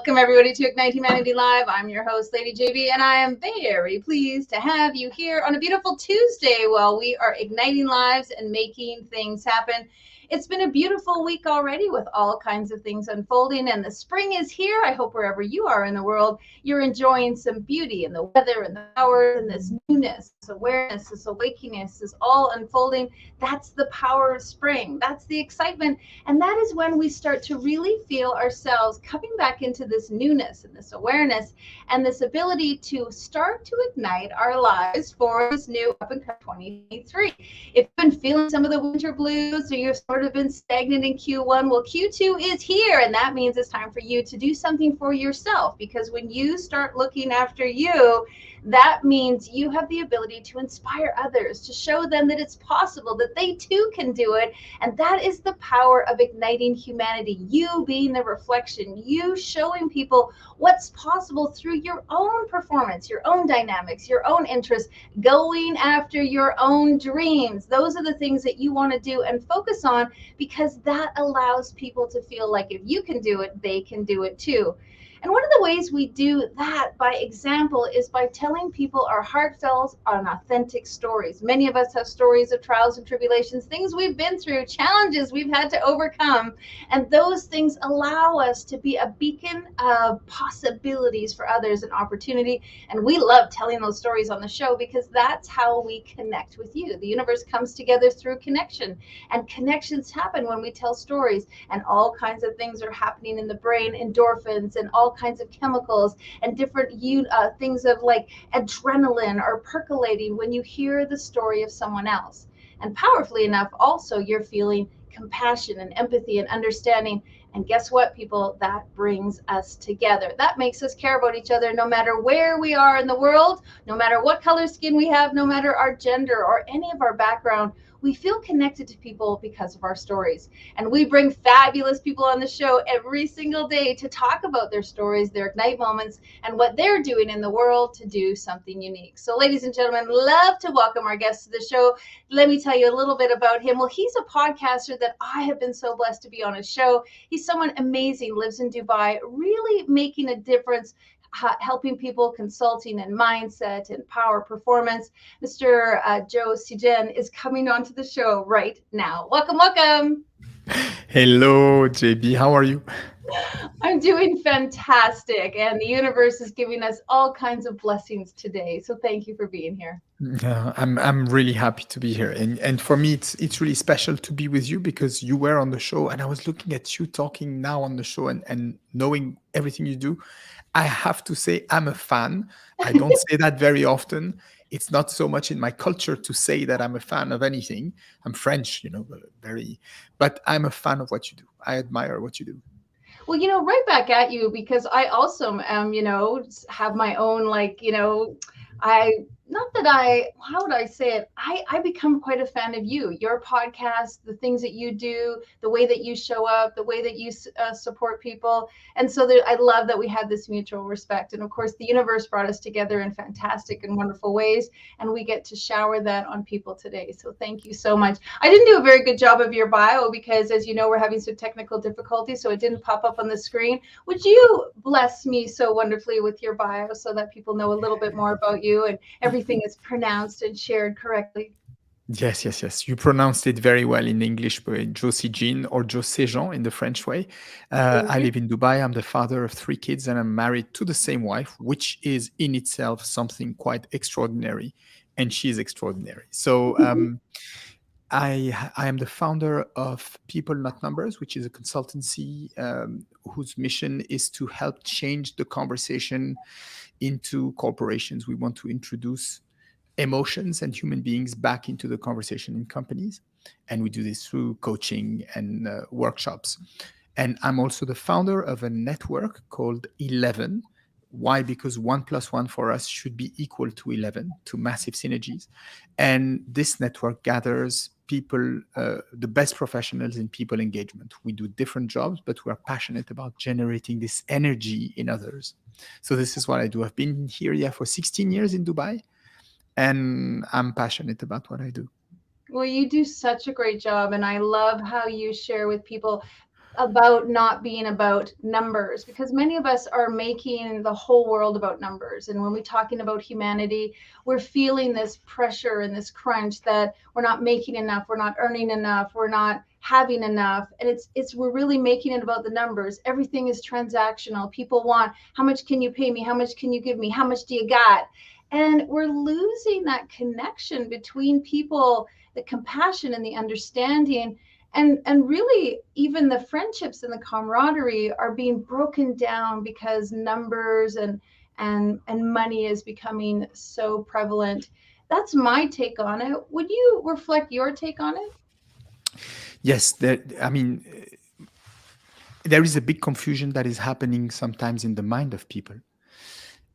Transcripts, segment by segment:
Welcome, everybody, to Ignite Humanity Live. I'm your host, Lady JB, and I am very pleased to have you here on a beautiful Tuesday while we are igniting lives and making things happen. It's been a beautiful week already with all kinds of things unfolding, and the spring is here. I hope wherever you are in the world, you're enjoying some beauty in the weather and the flowers and this newness, this awareness, this awakeness is all unfolding. That's the power of spring. That's the excitement. And that is when we start to really feel ourselves coming back into this newness and this awareness and this ability to start to ignite our lives for this new up and coming 2023. If you've been feeling some of the winter blues or you've sort of been stagnant in Q1, well, Q2 is here. And that means it's time for you to do something for yourself, because when you start looking after you, that means you have the ability to inspire others, to show them that it's possible, that they too can do it. And that is the power of igniting humanity. You being the reflection, you showing people what's possible through your own performance, your own dynamics, your own interests, going after your own dreams. Those are the things that you want to do and focus on, because that allows people to feel like if you can do it, they can do it too. And one of the ways we do that by example is by telling people our heartfelt and authentic stories. Many of us have stories of trials and tribulations, things we've been through, challenges we've had to overcome. And those things allow us to be a beacon of possibilities for others and opportunity. And we love telling those stories on the show because that's how we connect with you. The universe comes together through connection, and connections happen when we tell stories, and all kinds of things are happening in the brain, endorphins and all kinds of chemicals and different things of like adrenaline are percolating when you hear the story of someone else. And powerfully enough, also you're feeling compassion and empathy and understanding. And guess what, people? That brings us together. That makes us care about each other no matter where we are in the world, no matter what color skin we have, no matter our gender or any of our background. We feel connected to people because of our stories. And we bring fabulous people on the show every single day to talk about their stories, their Ignite moments, and what they're doing in the world to do something unique. So ladies and gentlemen, love to welcome our guest to the show. Let me tell you a little bit about him. Well, he's a podcaster that I have been so blessed to be on his show. He's someone amazing, lives in Dubai, really making a difference, helping people, consulting and mindset and power performance. Mr. Joe Sejean is coming onto the show right now. Welcome, welcome. Hello, JB. How are you? I'm doing fantastic, and the universe is giving us all kinds of blessings today. So thank you for being here. I'm really happy to be here, and for me it's really special to be with you because you were on the show, and I was looking at you talking now on the show, and knowing everything you do. I have to say I'm a fan. I don't say that very often. It's not so much in my culture to say that I'm a fan of anything. I'm French, but I'm a fan of what you do. I admire what you do. Well, right back at you, because I also am, have my own, I, not that how would I say it? I become quite a fan of you, your podcast, the things that you do, the way that you show up, the way that you support people. And so I love that we have this mutual respect. And of course, the universe brought us together in fantastic and wonderful ways. And we get to shower that on people today. So thank you so much. I didn't do a very good job of your bio because, as you know, we're having some technical difficulties, so it didn't pop up on the screen. Would you bless me so wonderfully with your bio so that people know a little bit more about you and everything is pronounced and shared correctly? Yes. You pronounced it very well in English, but Joe Sejean or Joe Sejean in the French way. Thank I you. live in Dubai. I'm the father of 3 kids, and I'm married to the same wife, which is in itself something quite extraordinary. And she's extraordinary. So I am the founder of People Not Numbers, which is a consultancy whose mission is to help change the conversation into corporations. We want to introduce emotions and human beings back into the conversation in companies. And we do this through coaching and workshops. And I'm also the founder of a network called 11. Why? Because 1 plus 1 for us should be equal to 11, to massive synergies. And this network gathers people, the best professionals in people engagement. We do different jobs, but we are passionate about generating this energy in others. So this is what I do. I've been here for 16 years in Dubai, and I'm passionate about what I do. Well, you do such a great job, and I love how you share with people about not being about numbers, because many of us are making the whole world about numbers. And when we're talking about humanity, we're feeling this pressure and this crunch that we're not making enough, we're not earning enough, we're not having enough. And it's we're really making it about the numbers. Everything is transactional. People want, how much can you pay me, how much can you give me, how much do you got? And we're losing that connection between people, the compassion and the understanding, and really even the friendships and the camaraderie are being broken down because numbers and money is becoming so prevalent. That's my take on it. Would you reflect your take on it? Yes, I mean, there is a big confusion that is happening sometimes in the mind of people.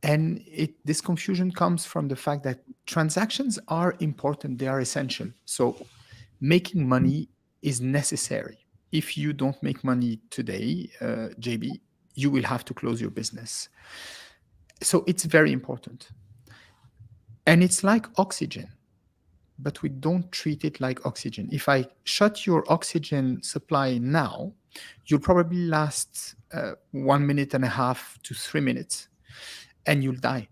And this confusion comes from the fact that transactions are important, they are essential. So making money is necessary. If you don't make money today, JB, you will have to close your business. So it's very important. And it's like oxygen, but we don't treat it like oxygen. If I shut your oxygen supply now, you'll probably last 1 minute and a half to 3 minutes and you'll die.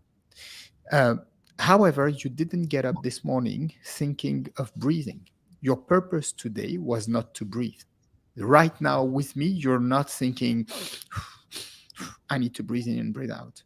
Uh, However, you didn't get up this morning thinking of breathing. Your purpose today was not to breathe. Right now, with me, you're not thinking, I need to breathe in and breathe out.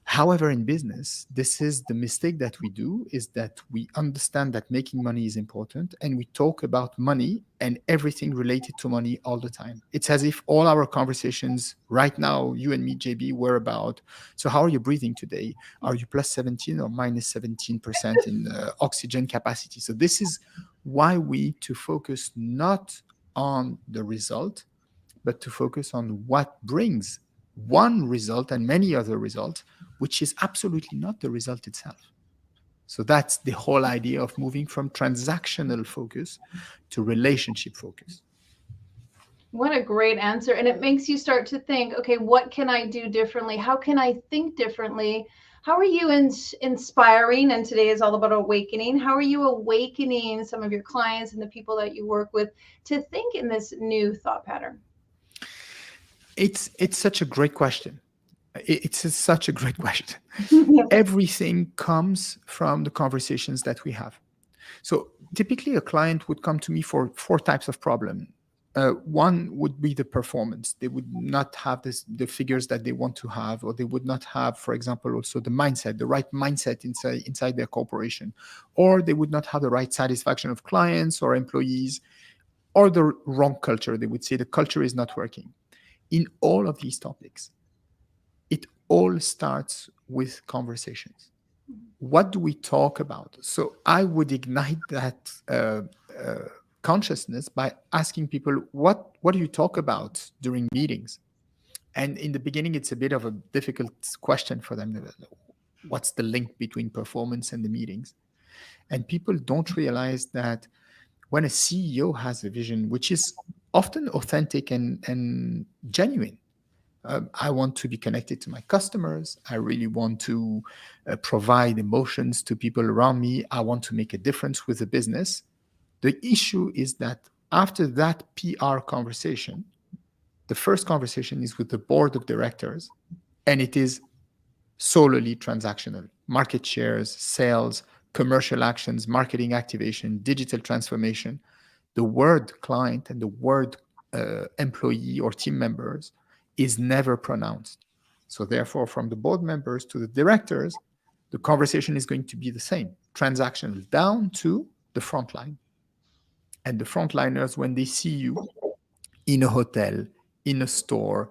However, in business, this is the mistake that we do, is that we understand that making money is important and we talk about money and everything related to money all the time. It's as if all our conversations right now, you and me, JB, were about, so how are you breathing today? Are you plus 17 or minus 17% in oxygen capacity? So this is why we need to focus not on the result, but to focus on what brings one result and many other results, which is absolutely not the result itself. So that's the whole idea of moving from transactional focus to relationship focus. What a great answer. And it makes you start to think, okay, what can I do differently? How can I think differently? How are you inspiring? And today is all about awakening. How are you awakening some of your clients and the people that you work with to think in this new thought pattern? It's such a great question. Such a great question. Everything comes from the conversations that we have. So typically, a client would come to me for four types of problem. One would be the performance. They would not have the figures that they want to have, or they would not have, for example, also the mindset, the right mindset inside their corporation, or they would not have the right satisfaction of clients or employees, or the wrong culture. They would say the culture is not working. In all of these topics, it all starts with conversations. What do we talk about? So I would ignite that consciousness by asking people, what do you talk about during meetings? And in the beginning, it's a bit of a difficult question for them. What's the link between performance and the meetings? And people don't realize that when a CEO has a vision, which is often authentic and genuine, I want to be connected to my customers. I really want to provide emotions to people around me. I want to make a difference with the business. The issue is that after that PR conversation, the first conversation is with the board of directors, and it is solely transactional. Market shares, sales, commercial actions, marketing activation, digital transformation. The word client and the word employee or team members is never pronounced. So therefore, from the board members to the directors, the conversation is going to be the same, transactional, down to the frontline. And the frontliners, when they see you in a hotel, in a store,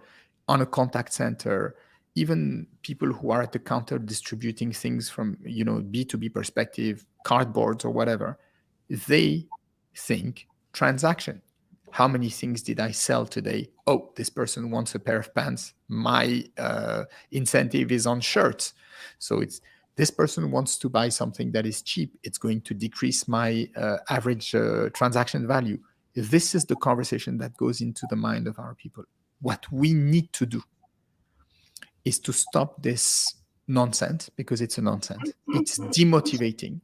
on a contact center, even people who are at the counter distributing things from, B2B perspective, cardboards or whatever, they think transaction. How many things did I sell today? Oh, this person wants a pair of pants. My incentive is on shirts. So it's this person wants to buy something that is cheap. It's going to decrease my average transaction value. This is the conversation that goes into the mind of our people. What we need to do is to stop this nonsense, because it's a nonsense. It's demotivating.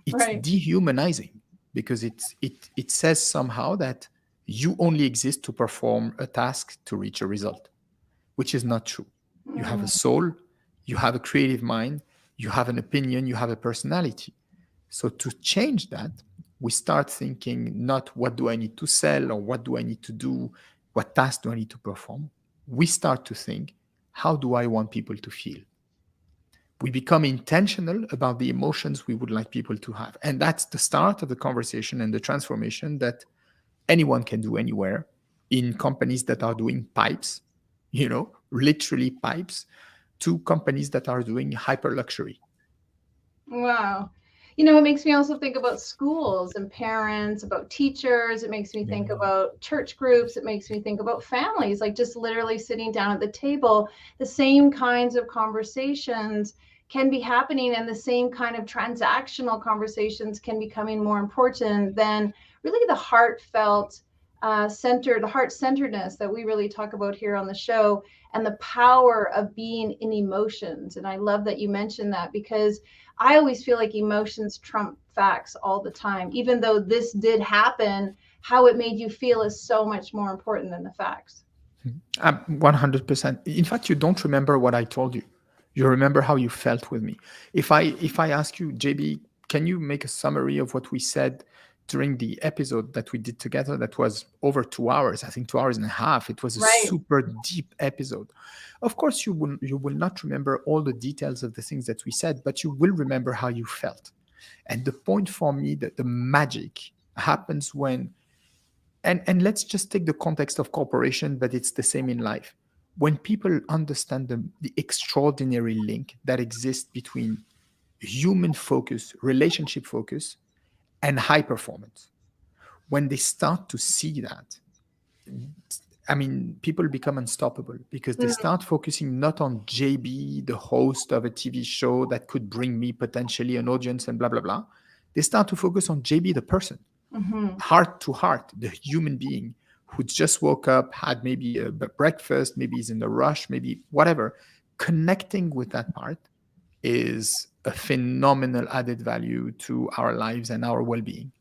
It's Right. dehumanizing, because it says somehow that You only exist to perform a task to reach a result, which is not true. You have a soul, you have a creative mind, you have an opinion, you have a personality. So to change that, we start thinking not what do I need to sell or what do I need to do, what task do I need to perform. We start to think, how do I want people to feel? We become intentional about the emotions we would like people to have. And that's the start of the conversation and the transformation that anyone can do anywhere, in companies that are doing pipes, literally pipes, to companies that are doing hyper luxury. Wow. It makes me also think about schools and parents, about teachers. It makes me think about church groups. It makes me think about families, like just literally sitting down at the table. The same kinds of conversations can be happening, and the same kind of transactional conversations can be becoming more important than really the heartfelt the heart-centeredness that we really talk about here on the show, and the power of being in emotions. And I love that you mentioned that, because I always feel like emotions trump facts all the time. Even though this did happen, how it made you feel is so much more important than the facts. 100%. In fact, you don't remember what I told you. You remember how you felt with me. If I ask you, JB, can you make a summary of what we said during the episode that we did together? That was over 2 hours, I think 2 hours and a half. It was a Right. super deep episode. Of course, you will not remember all the details of the things that we said, but you will remember how you felt. And the point for me, that the magic happens when, and let's just take the context of corporation, but it's the same in life. When people understand the extraordinary link that exists between human focus, relationship focus, and high performance, when they start to see that, I mean, people become unstoppable, because they start focusing not on JB, the host of a TV show that could bring me potentially an audience and blah, blah, blah. They start to focus on JB, the person, heart to heart, the human being who just woke up, had maybe a breakfast, maybe is in a rush, maybe whatever. Connecting with that part is a phenomenal added value to our lives and our well-being.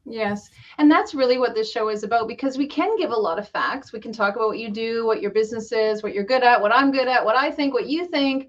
Yes. And that's really what this show is about, because we can give a lot of facts. We can talk about what you do, what your business is, what you're good at, what I'm good at, what I think, what you think.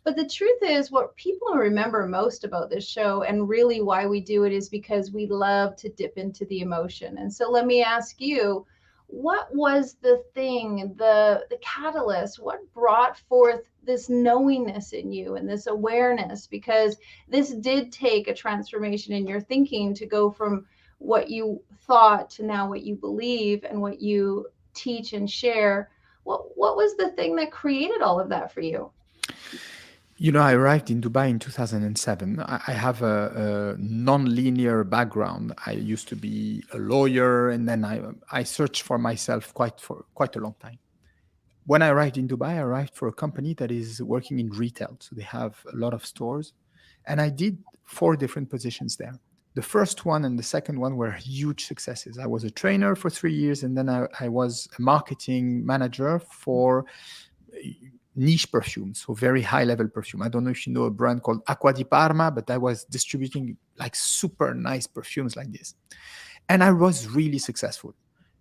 But the truth is, what people remember most about this show, and really why we do it, is because we love to dip into the emotion. And so let me ask you, what was the thing, the catalyst, what brought forth this knowingness in you and this awareness? Because this did take a transformation in your thinking to go from what you thought to now what you believe and what you teach and share. What was the thing that created all of that for you? I arrived in Dubai in 2007. I have a non-linear background. I used to be a lawyer, and then I searched for myself for quite a long time. When I arrived in Dubai, I arrived for a company that is working in retail. So they have a lot of stores. And I did 4 different positions there. The first one and the second one were huge successes. I was a trainer for 3 years, and then I was a marketing manager for niche perfume, so very high level perfume. I don't know if you know a brand called Acqua di Parma, but I was distributing like super nice perfumes like this. And I was really successful,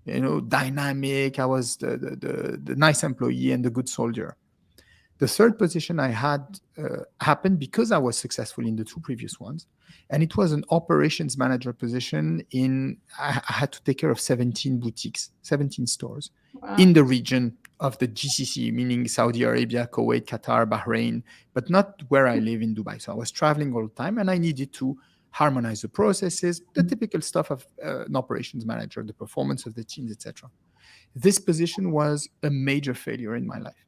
dynamic. I was the nice employee and the good soldier. The third position I had happened because I was successful in the 2 previous ones. And it was an operations manager position I had to take care of 17 boutiques, 17 stores in the region of the GCC, meaning Saudi Arabia, Kuwait, Qatar, Bahrain, but not where I live in Dubai. So I was traveling all the time, and I needed to harmonize the processes, the typical stuff of an operations manager, the performance of the teams, etc. This position was a major failure in my life,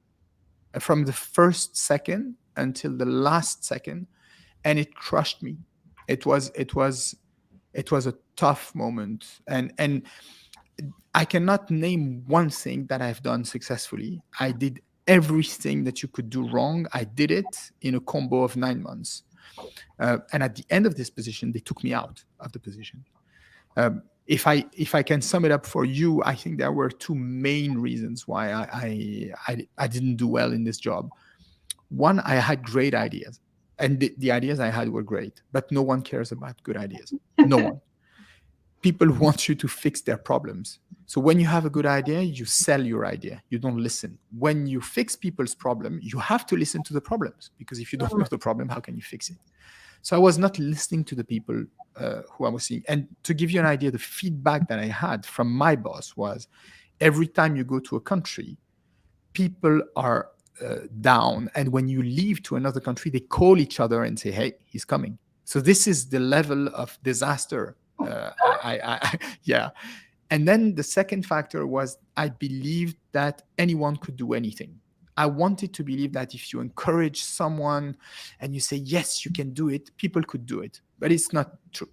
from the first second until the last second, and it crushed me. It was a tough moment, and I cannot name one thing that I've done successfully. I did everything that you could do wrong. I did it in a combo of 9 months. And at the end of this position, they took me out of the position. If I can sum it up for you, I think there were 2 main reasons why I didn't do well in this job. One, I had great ideas, and the ideas I had were great, but no one cares about good ideas. No one. People want you to fix their problems. So when you have a good idea, you sell your idea. You don't listen. When you fix people's problem, you have to listen to the problems, because if you don't know the problem, how can you fix it? So I was not listening to the people who I was seeing. And to give you an idea, the feedback that I had from my boss was, every time you go to a country, people are down. And when you leave to another country, they call each other and say, hey, he's coming. So this is the level of disaster. Yeah. And then the second factor was, I believed that anyone could do anything. I wanted to believe that if you encourage someone and you say, yes, you can do it, people could do it. But it's not true.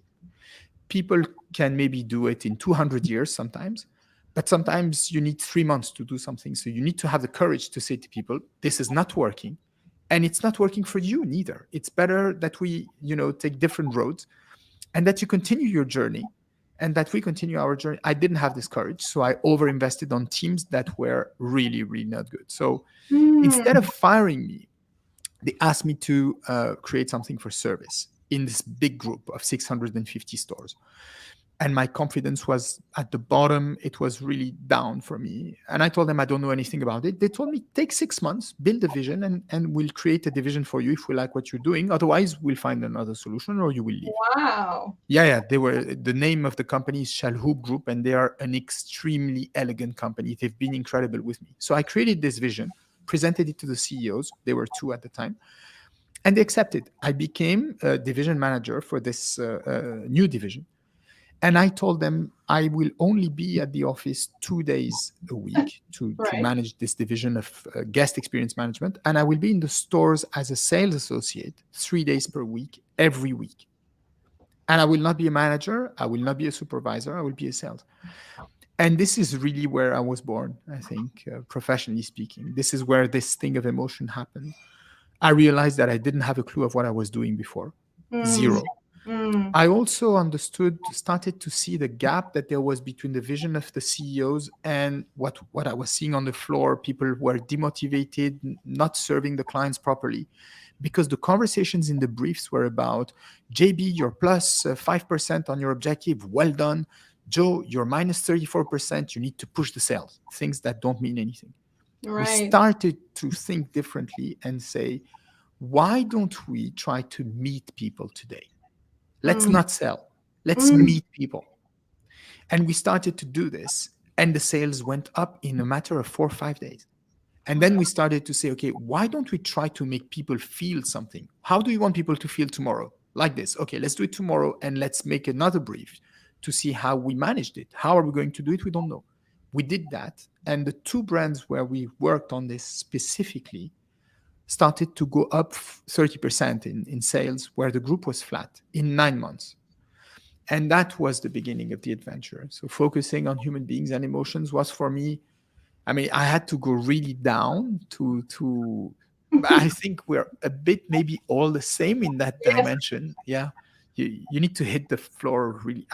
People can maybe do it in 200 years sometimes, but sometimes you need 3 months to do something. So you need to have the courage to say to people, this is not working. And it's not working for you neither. It's better that we, take different roads, and that you continue your journey, and that we continue our journey. I didn't have this courage, so I overinvested on teams that were really, really not good. So instead of firing me, they asked me to create something for service in this big group of 650 stores. And my confidence was at the bottom. It was really down for me. And I told them I don't know anything about it. They told me, take 6 months, build a vision, and we'll create a division for you if we like what you're doing. Otherwise, we'll find another solution or you will leave. Wow. Yeah. The name of the company is Shalhoub Group, and they are an extremely elegant company. They've been incredible with me. So I created this vision, presented it to the CEOs. There were two at the time. And they accepted. I became a division manager for this new division. And I told them I will only be at the office 2 days a week to Right. manage this division of guest experience management. And I will be in the stores as a sales associate 3 days per week, every week. And I will not be a manager. I will not be a supervisor. I will be a sales. And this is really where I was born, I think, professionally speaking. This is where this thing of emotion happened. I realized that I didn't have a clue of what I was doing before. Zero. I also started to see the gap that there was between the vision of the CEOs and what I was seeing on the floor. People were demotivated, not serving the clients properly, because the conversations in the briefs were about, JB, you're plus 5% on your objective. Well done. Joe, you're minus 34%. You need to push the sales. Things that don't mean anything. Right. We started to think differently and say, why don't we try to meet people today? Let's not sell. Let's meet people. And we started to do this, and the sales went up in a matter of 4 or 5 days. And then we started to say, okay, why don't we try to make people feel something? How do you want people to feel tomorrow? Like this. Okay, let's do it tomorrow, and let's make another brief to see how we managed it. How are we going to do it? We don't know. We did that. And the two brands where we worked on this specifically started to go up 30% in sales, where the group was flat in 9 months. And that was the beginning of the adventure. So focusing on human beings and emotions was, for me, I had to go really down to I think we're a bit maybe all the same in that dimension. Yeah. You need to hit the floor really.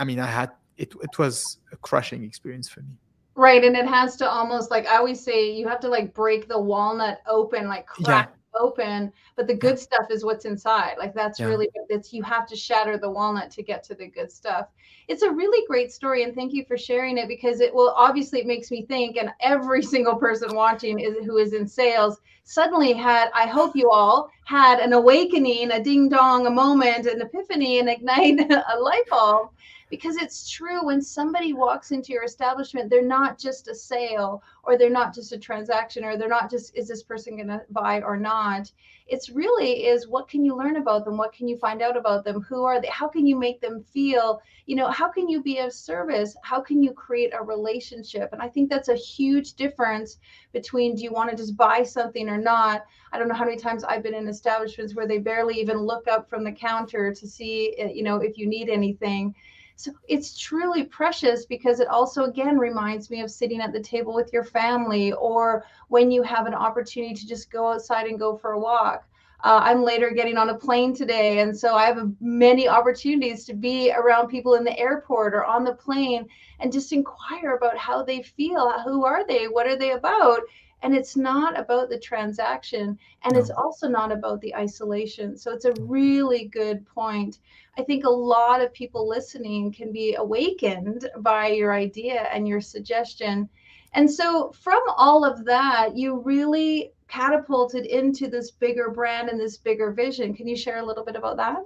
It was a crushing experience for me. Right. And it has to almost, like I always say, you have to like break the walnut open, like crack open, but the good stuff is what's inside. Like that's really, you have to shatter the walnut to get to the good stuff. It's a really great story, and thank you for sharing it, because it will obviously, it makes me think, and every single person watching who is in sales suddenly had, I hope you all had an awakening, a ding dong, a moment, an epiphany, and ignite a light bulb. Because it's true, when somebody walks into your establishment, they're not just a sale, or they're not just a transaction, or they're not just, is this person going to buy or not? It's really is, what can you learn about them? What can you find out about them? Who are they? How can you make them feel? How can you be of service? How can you create a relationship? And I think that's a huge difference between, do you want to just buy something or not? I don't know how many times I've been in establishments where they barely even look up from the counter to see, if you need anything. So it's truly precious, because it also, again, reminds me of sitting at the table with your family, or when you have an opportunity to just go outside and go for a walk. I'm later getting on a plane today, and so I have many opportunities to be around people in the airport or on the plane and just inquire about how they feel. Who are they? What are they about? And it's not about the transaction, and it's also not about the isolation. So it's a really good point. I think a lot of people listening can be awakened by your idea and your suggestion. And so, from all of that, you really catapulted into this bigger brand and this bigger vision. Can you share a little bit about that?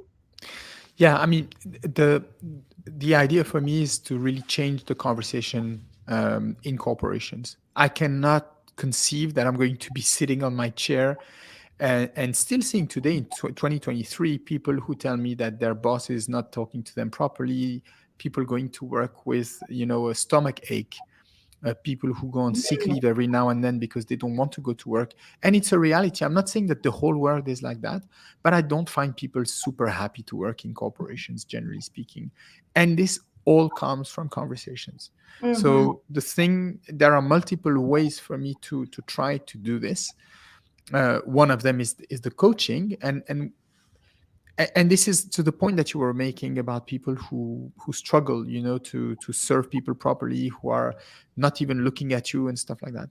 Yeah, I mean, the idea for me is to really change the conversation in corporations. I cannot conceive that I'm going to be sitting on my chair and still seeing today in 2023 people who tell me that their boss is not talking to them properly, people going to work with, a stomach ache, people who go on sick leave every now and then because they don't want to go to work. And it's a reality. I'm not saying that the whole world is like that, but I don't find people super happy to work in corporations, generally speaking. And this all comes from conversations. Mm-hmm. So there are multiple ways for me to try to do this. One of them is the coaching, and this is to the point that you were making about people who struggle, to serve people properly, who are not even looking at you and stuff like that.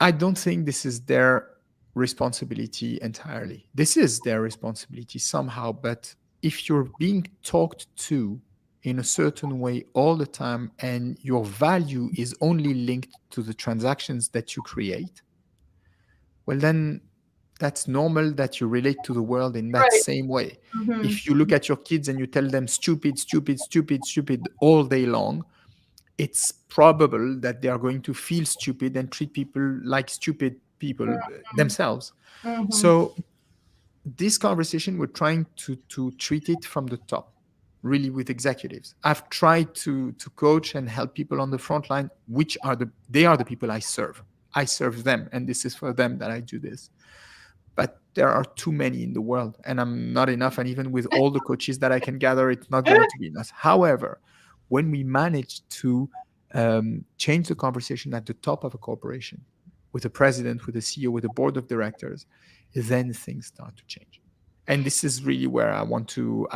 I don't think this is their responsibility entirely. This is their responsibility somehow, but if you're being talked to in a certain way all the time and your value is only linked to the transactions that you create, well, then that's normal that you relate to the world in that Right. same way. Mm-hmm. If you look at your kids and you tell them stupid, stupid, stupid, stupid all day long, it's probable that they are going to feel stupid and treat people like stupid people themselves. Mm-hmm. So this conversation, we're trying to treat it from the top, really, with executives. I've tried to coach and help people on the front line, they are the people I serve. I serve them, and this is for them that I do this. But there are too many in the world, and I'm not enough. And even with all the coaches that I can gather, it's not going to be enough. However, when we manage to change the conversation at the top of a corporation, with the president, with the CEO, with the board of directors, then things start to change. And this is really where I want to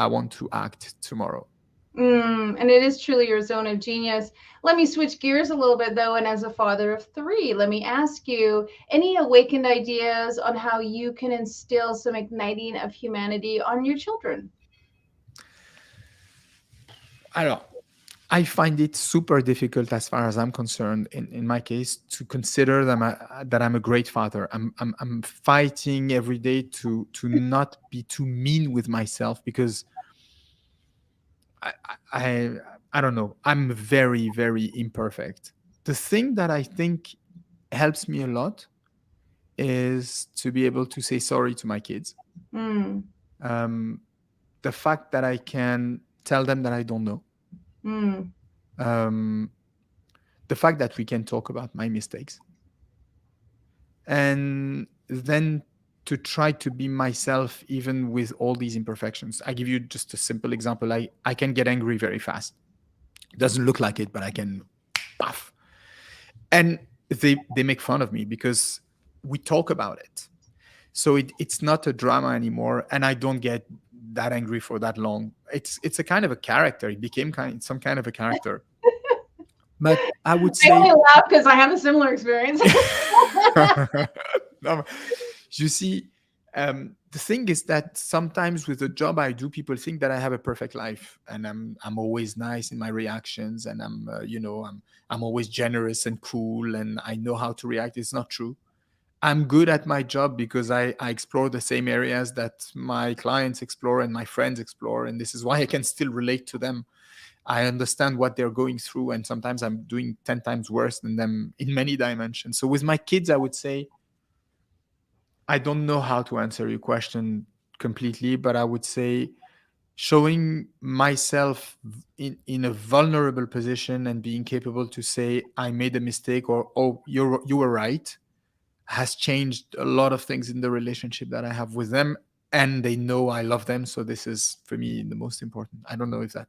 act tomorrow. And it is truly your zone of genius. Let me switch gears a little bit, though. And as a father of three, let me ask you any awakened ideas on how you can instill some igniting of humanity on your children? Alors, I find it super difficult, as far as I'm concerned, in my case, to consider that I'm a great father. I'm fighting every day to not be too mean with myself, because I, I I don't know. I'm very, very imperfect. The thing that I think helps me a lot is to be able to say sorry to my kids. Mm, Um, the fact that I can tell them that I don't know. mm, Um, the fact that we can talk about my mistakes, and then to try to be myself even with all these imperfections. I give you just a simple example. I can get angry very fast. It doesn't look like it, but I can puff. And they make fun of me because we talk about it. So it's not a drama anymore, and I don't get that angry for that long. It's a kind of a character. It became some kind of a character. But I would I only say laugh because I have a similar experience. no, you see, the thing is that sometimes with the job I do, people think that I have a perfect life, and I'm always nice in my reactions, and I'm always generous and cool, and I know how to react. It's not true. I'm good at my job because I explore the same areas that my clients explore and my friends explore, and this is why I can still relate to them. I understand what they're going through, and sometimes I'm doing 10 times worse than them in many dimensions. So with my kids, I would say I don't know how to answer your question completely, but I would say showing myself in a vulnerable position and being capable to say I made a mistake, or oh, you were right, has changed a lot of things in the relationship that I have with them, and they know I love them. So this is for me the most important. I don't know if that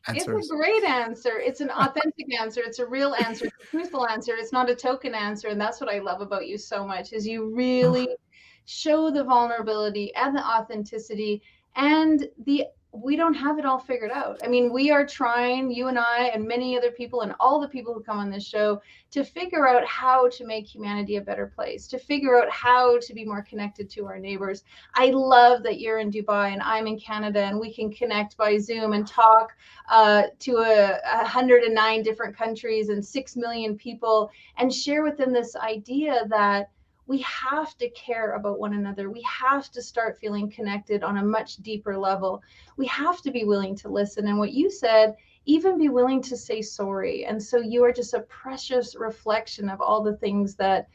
It's a answers. great answer. It's an authentic answer. It's a real answer. It's a truthful answer. It's not a token answer. And that's what I love about you so much is you really Oh, show the vulnerability and the authenticity and the we don't have it all figured out. I mean, we are trying, you and I and many other people and all the people who come on this show, to figure out how to make humanity a better place, to figure out how to be more connected to our neighbors. I love that you're in Dubai and I'm in Canada, and we can connect by Zoom and talk to 109 different countries and 6 million people, and share with them this idea that we have to care about one another. We have to start feeling connected on a much deeper level. We have to be willing to listen. And what you said, even be willing to say sorry. And so you are just a precious reflection of all the things that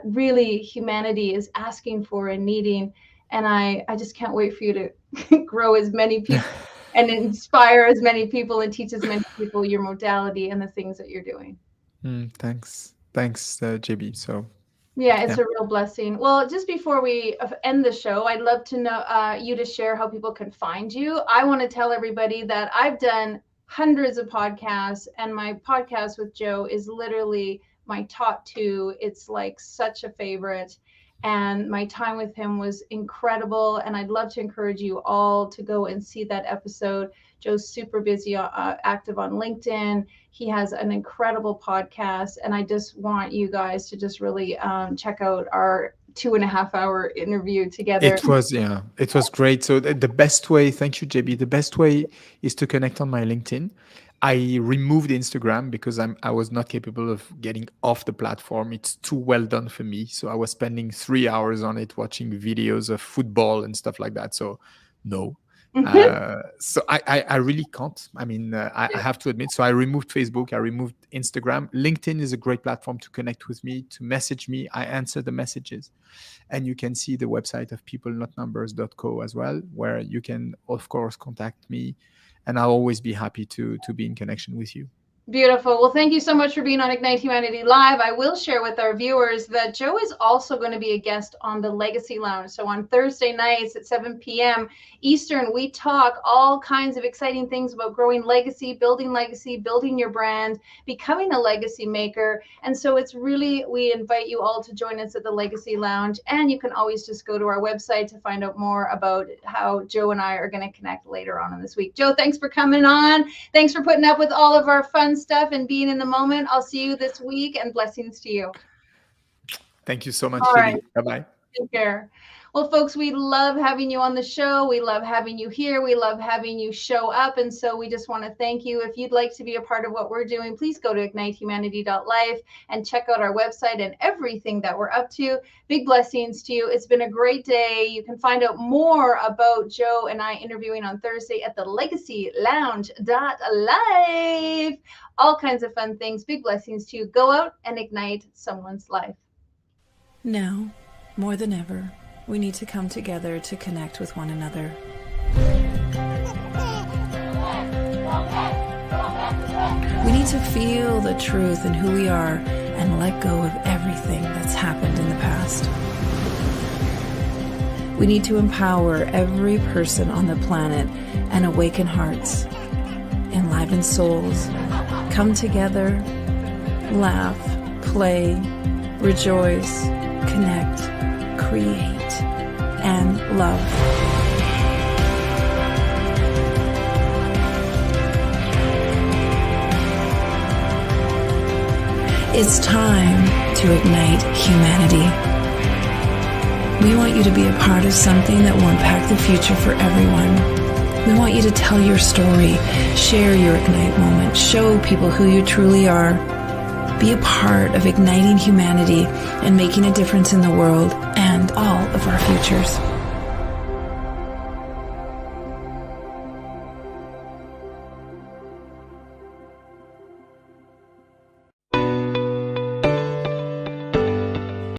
really humanity is asking for and needing. And I just can't wait for you to grow as many people and inspire as many people and teach as many people your modality and the things that you're doing. Thanks, JB. So yeah, it's a real blessing. Well, just before we end the show, I'd love to know you to share how people can find you. I want to tell everybody that I've done hundreds of podcasts, and my podcast with Joe is literally my top 2. It's like such a favorite, and my time with him was incredible. And I'd love to encourage you all to go and see that episode. Joe's super busy, active on LinkedIn. He has an incredible podcast, and I just want you guys to just really check out our 2.5-hour interview together. It was great. So the best way, thank you, JB. The best way is to connect on my LinkedIn. I removed Instagram because I was not capable of getting off the platform. It's too well done for me. So I was spending 3 hours on it, watching videos of football and stuff like that. So no. So I really can't. I mean, I have to admit. So I removed Facebook. I removed Instagram. LinkedIn is a great platform to connect with me, to message me. I answer the messages. And you can see the website of peoplenotnumbers.co as well, where you can, of course, contact me. And I'll always be happy to be in connection with you. Beautiful. Well, thank you so much for being on Ignite Humanity Live. I will share with our viewers that Joe is also going to be a guest on the Legacy Lounge. So on Thursday nights at 7 p.m. Eastern, we talk all kinds of exciting things about growing legacy, building your brand, becoming a legacy maker. And so it's really, we invite you all to join us at the Legacy Lounge. And you can always just go to our website to find out more about how Joe and I are going to connect later on in this week. Joe, thanks for coming on. Thanks for putting up with all of our fun stuff and being in the moment. I'll see you this week, and blessings to you. Thank you so much. All right. Bye-bye. Take care. Well, folks, we love having you on the show. We love having you here. We love having you show up. And so we just want to thank you. If you'd like to be a part of what we're doing, please go to ignitehumanity.life and check out our website and everything that we're up to. Big blessings to you. It's been a great day. You can find out more about Joe and I interviewing on Thursday at the legacylounge.live. All kinds of fun things. Big blessings to you. Go out and ignite someone's life. Now, more than ever, we need to come together to connect with one another. We need to feel the truth in who we are and let go of everything that's happened in the past. We need to empower every person on the planet and awaken hearts, enliven souls, come together, laugh, play, rejoice, connect, create, and love. It's time to ignite humanity. We want you to be a part of something that will impact the future for everyone. We want you to tell your story, share your Ignite moment, show people who you truly are. Be a part of igniting humanity and making a difference in the world and all of our futures.